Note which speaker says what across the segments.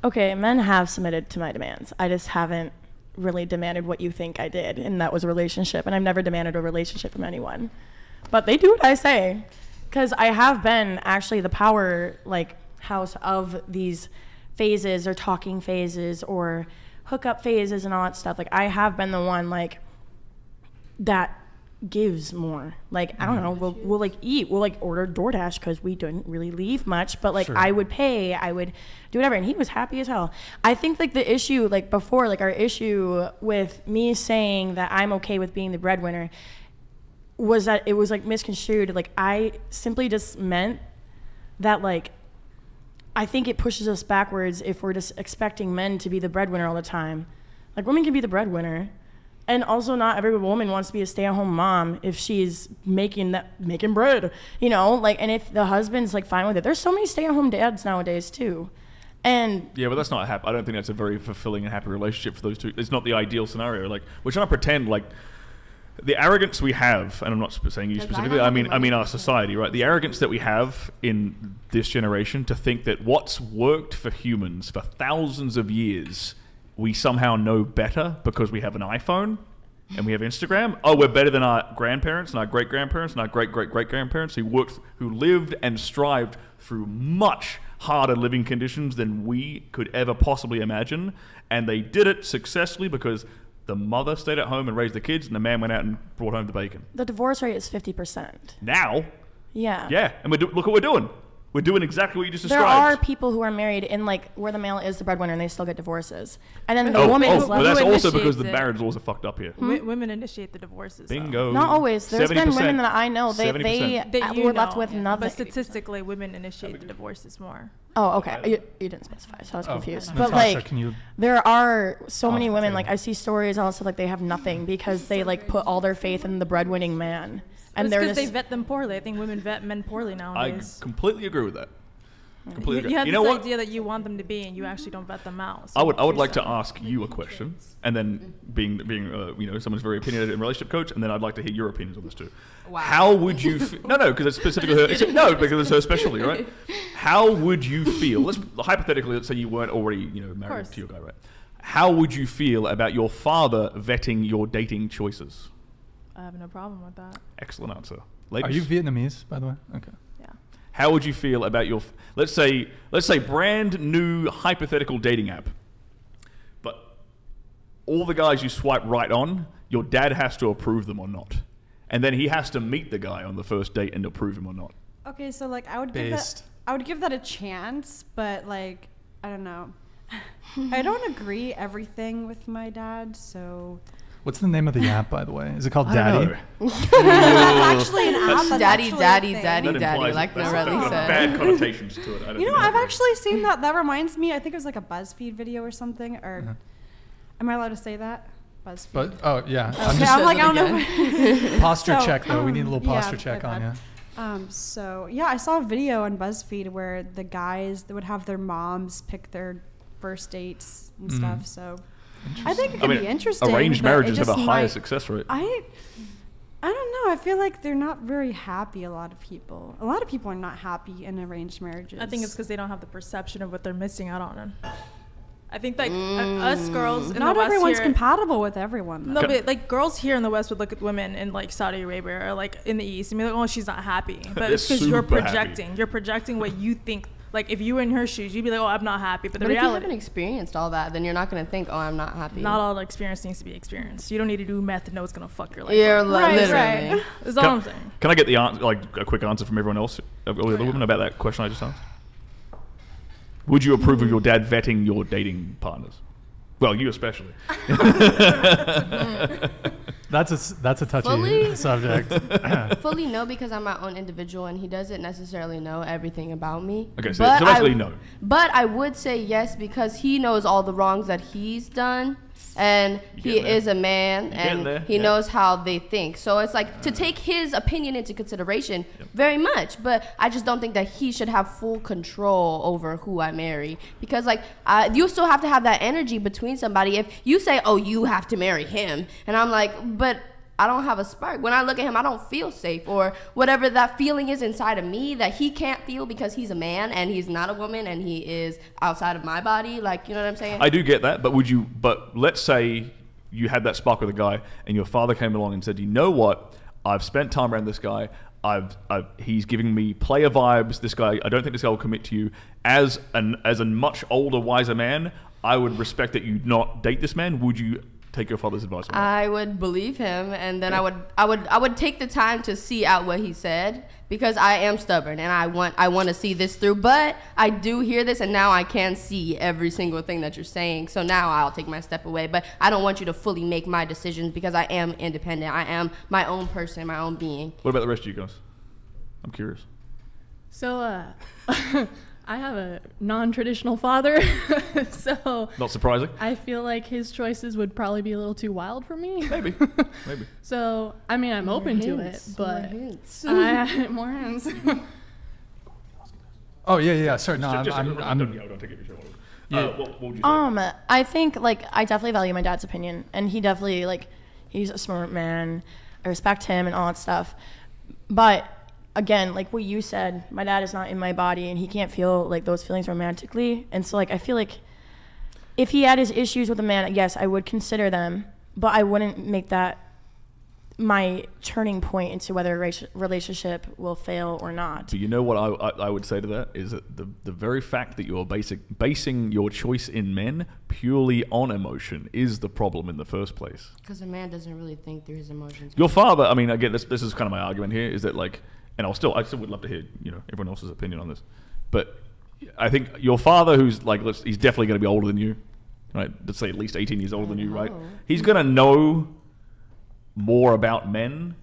Speaker 1: Okay, men have submitted to my demands. I just haven't really demanded what you think I did, and that was a relationship, and I've never demanded a relationship from anyone. But they do what I say, because I have been actually the power like house of these phases or talking phases or hookup phases and all that stuff. Like I have been the one like that gives more. Like I don't know, we'll like eat, we'll like order DoorDash because we didn't really leave much, but like I would pay, I would do whatever, and he was happy as hell. I think like the issue like before, like our issue with me saying that I'm okay with being the breadwinner was that it was like misconstrued. Like I simply just meant that like I think it pushes us backwards if we're just expecting men to be the breadwinner all the time. Like women can be the breadwinner. And also not every woman wants to be a stay-at-home mom if she's making bread, you know, like, and if the husband's like fine with it. There's so many stay-at-home dads nowadays too. And
Speaker 2: yeah, but that's not happy. I don't think that's a very fulfilling and happy relationship for those two. It's not the ideal scenario. Like we're trying to pretend like the arrogance we have, and I'm not saying you specifically, I mean our society, right? The arrogance that we have in this generation to think that what's worked for humans for thousands of years, we somehow know better because we have an iPhone and we have Instagram. Oh, we're better than our grandparents and our great-grandparents and our great-great-great-grandparents who lived and strived through much harder living conditions than we could ever possibly imagine. And they did it successfully because the mother stayed at home and raised the kids and the man went out and brought home the bacon.
Speaker 1: The divorce rate is 50%.
Speaker 2: Now?
Speaker 1: Yeah.
Speaker 2: Yeah, and look what we're doing. We're doing exactly what you just described.
Speaker 1: There are people who are married in like where the male is the breadwinner and they still get divorces. And then the woman is left.
Speaker 2: But that's also because the marriage laws are fucked up here.
Speaker 3: Women initiate the divorces.
Speaker 2: Bingo.
Speaker 1: Not always. There's been women that I know, they were left with nothing.
Speaker 3: But statistically, women initiate the divorces more.
Speaker 1: Oh, okay. You didn't specify, so I was confused. But
Speaker 4: Natasha,
Speaker 1: like, there are so many women, like I see stories also like they have nothing because they like put all their faith in the breadwinning man. And
Speaker 3: it's because they vet them poorly. I think women vet men poorly nowadays.
Speaker 2: I completely agree with that.
Speaker 3: You have this idea that you want them to be, and you actually don't vet them out. So
Speaker 2: I would like to ask you a question, and then being someone's very opinionated and relationship coach, and then I'd like to hear your opinions on this too.
Speaker 5: Wow.
Speaker 2: How would you? No, because it's specifically her. Because it's her specialty, right? How would you feel? Hypothetically, let's say you weren't already married to your guy, right? How would you feel about your father vetting your dating choices?
Speaker 3: I have no problem with that.
Speaker 2: Excellent answer. Ladies?
Speaker 4: Are you Vietnamese, by the way? Okay.
Speaker 2: How would you feel about your, let's say brand new hypothetical dating app, but all the guys you swipe right on, your dad has to approve them or not, and then he has to meet the guy on the first date and approve him or not.
Speaker 6: Okay, so like I would give that a chance, but like I don't know, I don't agree everything with my dad, so.
Speaker 4: What's the name of the app, by the way? Is it called Daddy?
Speaker 6: That's actually an app. That's
Speaker 5: Daddy,
Speaker 6: actually
Speaker 5: like the Relly said.
Speaker 2: Bad connotations to it.
Speaker 6: I've actually seen that. That reminds me. I think it was like a BuzzFeed video or something. Or am I allowed to say that? BuzzFeed.
Speaker 4: But yeah.
Speaker 6: Okay, I'm like I don't know.
Speaker 4: Posture check though. We need a little posture check on you.
Speaker 6: So yeah, I saw a video on BuzzFeed where the guys would have their moms pick their first dates and stuff. So. I think it could be interesting.
Speaker 2: Arranged marriages have a higher success rate.
Speaker 6: I don't know. I feel like they're not very happy, a lot of people. A lot of people are not happy in arranged marriages.
Speaker 3: I think it's because they don't have the perception of what they're missing out on. I think like us girls in the West, not everyone's
Speaker 6: compatible with everyone.
Speaker 3: No, but like girls here in the West would look at women in like Saudi Arabia or like in the East and be like, oh, she's not happy. But it's because you're projecting. Happy. You're projecting what you think. Like, if you were in her shoes, you'd be like, oh, I'm not happy. But the reality...
Speaker 5: if you haven't experienced all that, then you're not going to think, oh, I'm not happy.
Speaker 3: Not all the experience needs to be experienced. You don't need to do math to know it's going to fuck your life
Speaker 5: up. Right.
Speaker 3: That's all I'm saying.
Speaker 2: Can I get the answer, like a quick answer from everyone else, all the other women, about that question I just asked? Would you approve of your dad vetting your dating partners? Well, you especially.
Speaker 4: That's a touchy subject.
Speaker 5: Fully no, because I'm my own individual and he doesn't necessarily know everything about me.
Speaker 2: Okay, so basically no.
Speaker 5: But I would say yes because he knows all the wrongs that he's done. And he is a man and he knows how they think. So it's like to take his opinion into consideration very much. But I just don't think that he should have full control over who I marry. Because like you still have to have that energy between somebody. If you say, oh, you have to marry him. And I'm like, but I don't have a spark. When I look at him, I don't feel safe, or whatever that feeling is inside of me that he can't feel because he's a man and he's not a woman and he is outside of my body. Like, you know what I'm saying?
Speaker 2: I do get that, but let's say you had that spark with a guy and your father came along and said, you know what? I've spent time around this guy. He's giving me player vibes. This guy, I don't think this guy will commit to you. As a much older, wiser man, I would respect that you not date this man. Would you take your father's advice on that?
Speaker 5: I would believe him, and then I would take the time to see out what he said, because I am stubborn and I want to see this through. But I do hear this, and now I can see every single thing that you're saying. So now I'll take my step away. But I don't want you to fully make my decisions, because I am independent. I am my own person, my own being.
Speaker 2: What about the rest of you guys? I'm curious.
Speaker 1: So, I have a non-traditional father, so
Speaker 2: not surprising.
Speaker 1: I feel like his choices would probably be a little too wild for me.
Speaker 2: Maybe.
Speaker 1: So, I mean, I'm open to it, but more hints.
Speaker 4: Oh yeah. Sorry, no,
Speaker 2: I'm
Speaker 4: I'm
Speaker 2: take it.
Speaker 4: Yeah.
Speaker 2: What would you say?
Speaker 1: I think like I definitely value my dad's opinion, and he definitely like he's a smart man. I respect him and all that stuff, but. Again, like what you said, my dad is not in my body and he can't feel like those feelings romantically. And so like I feel like if he had his issues with a man, yes, I would consider them, but I wouldn't make that my turning point into whether a relationship will fail or not.
Speaker 2: But you know what I would say to that is that the very fact that you're basing your choice in men purely on emotion is the problem in the first place.
Speaker 5: Because a man doesn't really think through his emotions.
Speaker 2: Your father, I mean, again, this is kind of my argument here, is that like, and I still would love to hear, everyone else's opinion on this, but I think your father, who's like, he's definitely going to be older than you, right? Let's say at least 18 years older than you, right? He's going to know more about men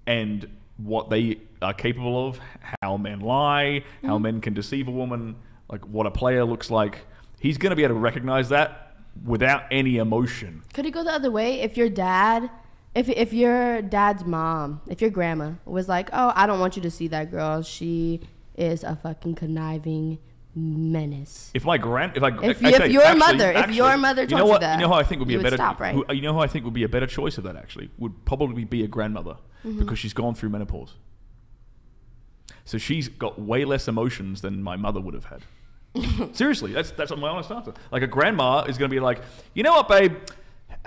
Speaker 2: and what they are capable of, how men lie, how men can deceive a woman, like what a player looks like. He's going to be able to recognize that without any emotion.
Speaker 5: Could it go the other way if your dad... If your dad's mom, if your grandma was like, oh, I don't want you to see that girl. She is a fucking conniving menace.
Speaker 2: If your mother
Speaker 5: told you that,
Speaker 2: you know how I think would be a better
Speaker 5: stop, right?
Speaker 2: You know how I think would be a better choice of that actually would probably be a grandmother, because she's gone through menopause. So she's got way less emotions than my mother would have had. Seriously, that's my honest answer. Like a grandma is going to be like, you know what, babe?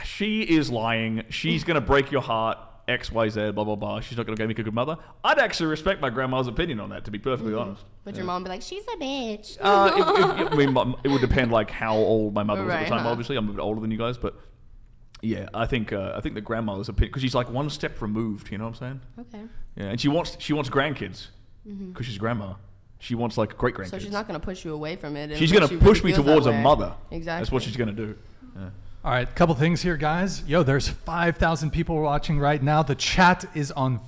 Speaker 2: She is lying. She's going to break your heart. X, Y, Z, blah, blah, blah. She's not going to make a good mother. I'd actually respect my grandma's opinion on that, to be perfectly honest.
Speaker 5: But your mom would be like, she's a bitch.
Speaker 2: It would depend like how old my mother was at the time, obviously. I'm a bit older than you guys, but yeah, I think the grandmother's opinion, because she's like one step removed, you know what I'm saying?
Speaker 5: Okay.
Speaker 2: Yeah, and she wants grandkids, because she's grandma. She wants like great grandkids.
Speaker 5: So she's not going to push you away from it.
Speaker 2: She's going to push me towards a mother.
Speaker 5: Exactly.
Speaker 2: That's what she's going to do. Yeah.
Speaker 4: All right, couple things here, guys. Yo, there's 5,000 people watching right now. The chat is on